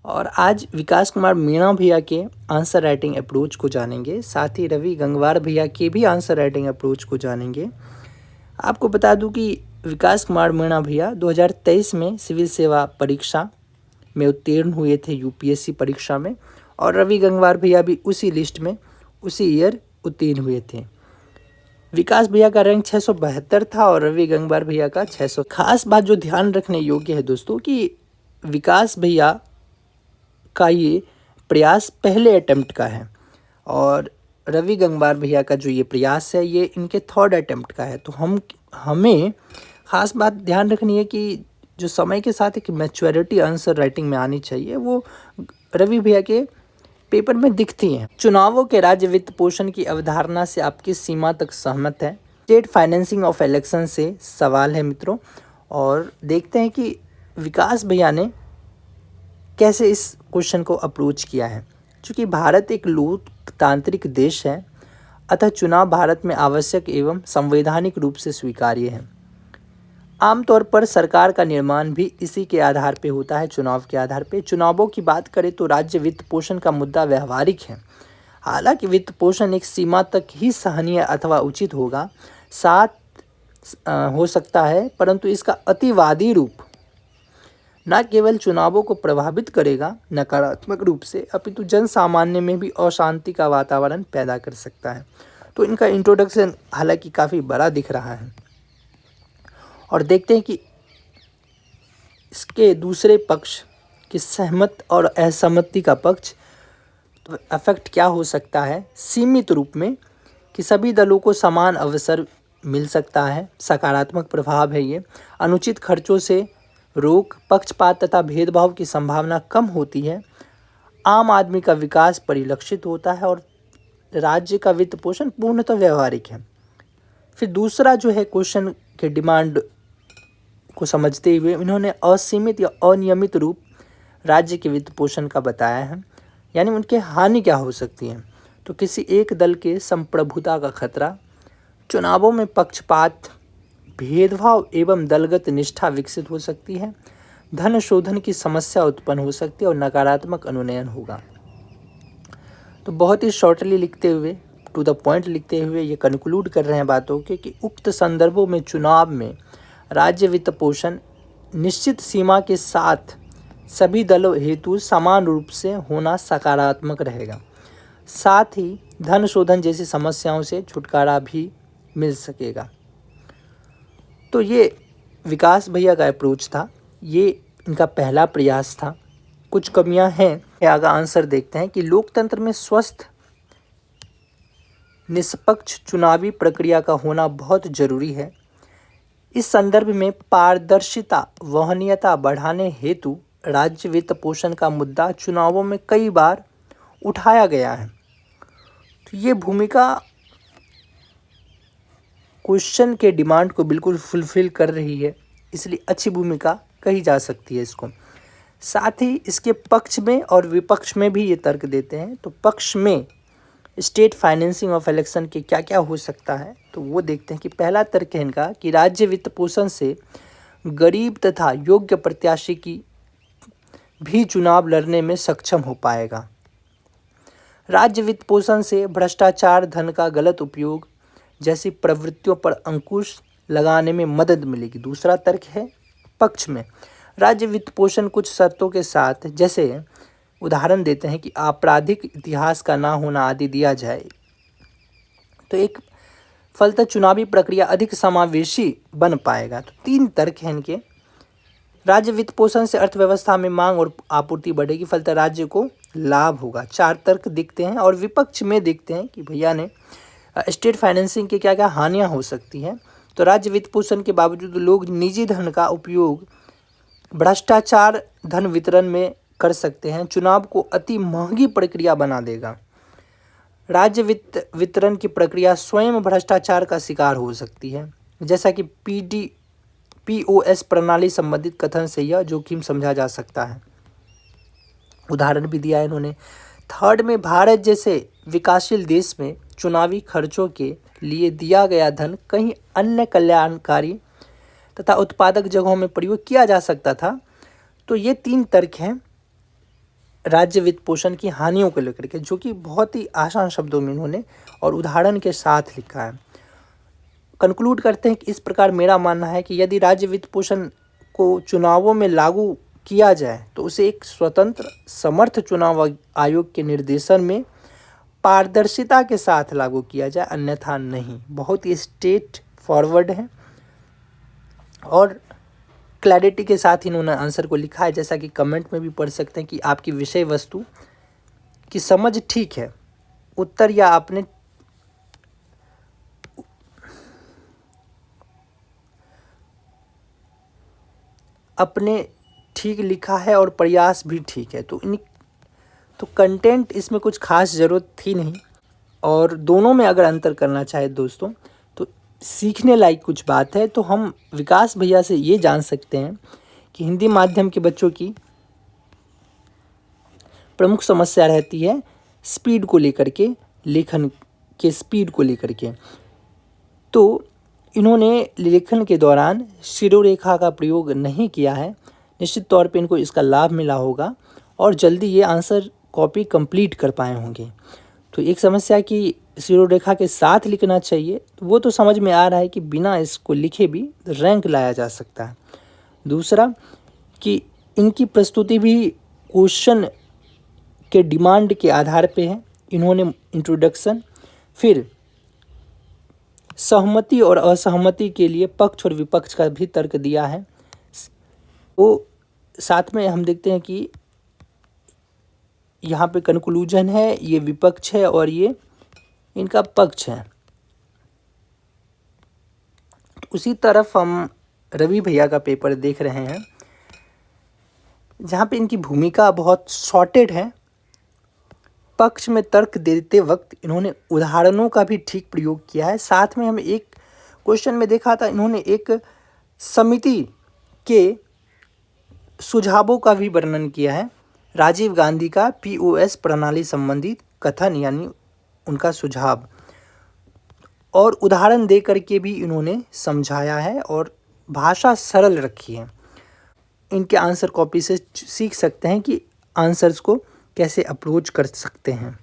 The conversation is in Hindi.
और आज विकास कुमार मीणा भैया के आंसर राइटिंग अप्रोच को जानेंगे, साथ ही रवि गंगवार भैया के भी आंसर राइटिंग अप्रोच को जानेंगे। आपको बता दूं कि विकास कुमार मीणा भैया 2023 में सिविल सेवा परीक्षा में उत्तीर्ण हुए थे, यूपीएससी परीक्षा में, और रवि गंगवार भैया भी उसी लिस्ट में उसी ईयर उत्तीर्ण हुए थे। विकास भैया का रैंक 672 था और रवि गंगवार भैया का 600। खास बात जो ध्यान रखने योग्य है दोस्तों कि विकास भैया का ये प्रयास पहले अटेम्प्ट का है और रवि गंगवार भैया का जो ये प्रयास है ये इनके थर्ड अटेम्प्ट का है। तो हमें ख़ास बात ध्यान रखनी है कि जो समय के साथ एक मैच्योरिटी आंसर राइटिंग में आनी चाहिए वो रवि भैया के पेपर में दिखती हैं। चुनावों के राज्य वित्त पोषण की अवधारणा से आप किस सीमा तक सहमत हैं? स्टेट फाइनेंसिंग ऑफ इलेक्शन से सवाल है मित्रों, और देखते हैं कि विकास भैया ने कैसे इस क्वेश्चन को अप्रोच किया है। चूँकि भारत एक लोकतांत्रिक देश है, अतः चुनाव भारत में आवश्यक एवं संवैधानिक रूप से स्वीकार्य है। आमतौर पर सरकार का निर्माण भी इसी के आधार पर होता है, चुनाव के आधार पर। चुनावों की बात करें तो राज्य वित्त पोषण का मुद्दा व्यवहारिक है। हालांकि वित्त पोषण एक सीमा तक ही सहनीय अथवा उचित होगा, साथ हो सकता है, परंतु इसका अतिवादी रूप न केवल चुनावों को प्रभावित करेगा नकारात्मक रूप से, अपितु जन सामान्य में भी अशांति का वातावरण पैदा कर सकता है। तो इनका इंट्रोडक्शन हालांकि काफ़ी बड़ा दिख रहा है, और देखते हैं कि इसके दूसरे पक्ष की सहमत और असहमति का पक्ष तो इफेक्ट क्या हो सकता है। सीमित रूप में कि सभी दलों को समान अवसर मिल सकता है, सकारात्मक प्रभाव है ये। अनुचित खर्चों से रोक, पक्षपात तथा भेदभाव की संभावना कम होती है। आम आदमी का विकास परिलक्षित होता है और राज्य का वित्त पोषण पूर्णतः व्यवहारिक है। फिर दूसरा जो है क्वेश्चन के डिमांड को समझते हुए इन्होंने असीमित या अनियमित रूप राज्य के वित्त पोषण का बताया है, यानी उनके हानि क्या हो सकती है। तो किसी एक दल के संप्रभुता का खतरा, चुनावों में पक्षपात, भेदभाव एवं दलगत निष्ठा विकसित हो सकती है, धन शोधन की समस्या उत्पन्न हो सकती है और नकारात्मक अनुनयन होगा। तो बहुत ही शॉर्टली लिखते हुए, टू द पॉइंट लिखते हुए ये कंक्लूड कर रहे हैं बातों के कि उक्त संदर्भों में चुनाव में राज्य वित्त पोषण निश्चित सीमा के साथ सभी दलों हेतु समान रूप से होना सकारात्मक रहेगा। साथ ही धन शोधन जैसी समस्याओं से छुटकारा भी मिल सकेगा। तो ये विकास भैया का अप्रोच था, ये इनका पहला प्रयास था। कुछ कमियां हैं, आगे आंसर देखते हैं कि लोकतंत्र में स्वस्थ निष्पक्ष चुनावी प्रक्रिया का होना बहुत जरूरी है। इस संदर्भ में पारदर्शिता वहनीयता बढ़ाने हेतु राज्य वित्त पोषण का मुद्दा चुनावों में कई बार उठाया गया है। तो ये भूमिका क्वेश्चन के डिमांड को बिल्कुल फुलफिल कर रही है, इसलिए अच्छी भूमिका कही जा सकती है इसको। साथ ही इसके पक्ष में और विपक्ष में भी ये तर्क देते हैं। तो पक्ष में स्टेट फाइनेंसिंग ऑफ इलेक्शन के क्या क्या हो सकता है, तो वो देखते हैं कि पहला तर्क है इनका कि राज्य वित्त पोषण से गरीब तथा योग्य प्रत्याशी की भी चुनाव लड़ने में सक्षम हो पाएगा। राज्य वित्त पोषण से भ्रष्टाचार, धन का गलत उपयोग जैसी प्रवृत्तियों पर अंकुश लगाने में मदद मिलेगी। दूसरा तर्क है पक्ष में, राज्य वित्त पोषण कुछ शर्तों के साथ, जैसे उदाहरण देते हैं कि आपराधिक इतिहास का ना होना आदि दिया जाए, तो एक फलतः चुनावी प्रक्रिया अधिक समावेशी बन पाएगा। तो तीन तर्क हैं इनके। राज्य वित्त पोषण से अर्थव्यवस्था में मांग और आपूर्ति बढ़ेगी, फलतः राज्य को लाभ होगा। चार तर्क दिखते हैं। और विपक्ष में देखते हैं कि भैया ने स्टेट फाइनेंसिंग के क्या क्या हानियां हो सकती हैं। तो राज्य वित्त पोषण के बावजूद लोग निजी धन का उपयोग भ्रष्टाचार धन वितरण में कर सकते हैं, चुनाव को अति महंगी प्रक्रिया बना देगा। राज्य वित्त वितरण की प्रक्रिया स्वयं भ्रष्टाचार का शिकार हो सकती है, जैसा कि POS प्रणाली संबंधित कथन से यह जोखिम समझा जा सकता है। उदाहरण भी दिया है इन्होंने। थर्ड में, भारत जैसे विकासशील देश में चुनावी खर्चों के लिए दिया गया धन कहीं अन्य कल्याणकारी तथा उत्पादक जगहों में प्रयोग किया जा सकता था। तो ये तीन तर्क हैं राज्य वित्त पोषण की हानियों को लेकर के, जो कि बहुत ही आसान शब्दों में इन्होंने और उदाहरण के साथ लिखा है। कंक्लूड करते हैं कि इस प्रकार मेरा मानना है कि यदि राज्य वित्त पोषण को चुनावों में लागू किया जाए तो उसे एक स्वतंत्र समर्थ चुनाव आयोग के निर्देशन में पारदर्शिता के साथ लागू किया जाए, अन्यथा नहीं। बहुत ही स्ट्रेट फॉरवर्ड है और क्लैरिटी के साथ इन्होंने आंसर को लिखा है। जैसा कि कमेंट में भी पढ़ सकते हैं कि आपकी विषय वस्तु की समझ ठीक है, उत्तर या आपने अपने ठीक लिखा है और प्रयास भी ठीक है। तो कंटेंट इसमें कुछ खास ज़रूरत थी नहीं, और दोनों में अगर अंतर करना चाहे दोस्तों तो सीखने लायक कुछ बात है। तो हम विकास भैया से ये जान सकते हैं कि हिंदी माध्यम के बच्चों की प्रमुख समस्या रहती है स्पीड को लेकर के, लेखन के स्पीड को लेकर के। तो इन्होंने लेखन के दौरान शिरोरेखा का प्रयोग नहीं किया है। निश्चित तौर पे इनको इसका लाभ मिला होगा और जल्दी ये आंसर कॉपी कंप्लीट कर पाए होंगे। तो एक समस्या कि शिरोरेखा के साथ लिखना चाहिए, वो तो समझ में आ रहा है कि बिना इसको लिखे भी रैंक लाया जा सकता है। दूसरा कि इनकी प्रस्तुति भी क्वेश्चन के डिमांड के आधार पे है। इन्होंने इंट्रोडक्शन, फिर सहमति और असहमति के लिए पक्ष और विपक्ष का भी तर्क दिया है। वो साथ में हम देखते हैं कि यहाँ पे कंक्लूजन है, ये विपक्ष है और ये इनका पक्ष है। उसी तरफ हम रवि भैया का पेपर देख रहे हैं, जहाँ पे इनकी भूमिका बहुत शॉर्टेड है। पक्ष में तर्क देते वक्त इन्होंने उदाहरणों का भी ठीक प्रयोग किया है। साथ में हम एक क्वेश्चन में देखा था, इन्होंने एक समिति के सुझावों का भी वर्णन किया है। राजीव गांधी का POS प्रणाली संबंधित कथन यानी उनका सुझाव, और उदाहरण दे करके भी इन्होंने समझाया है और भाषा सरल रखी है। इनके आंसर कॉपी से सीख सकते हैं कि आंसर्स को कैसे अप्रोच कर सकते हैं।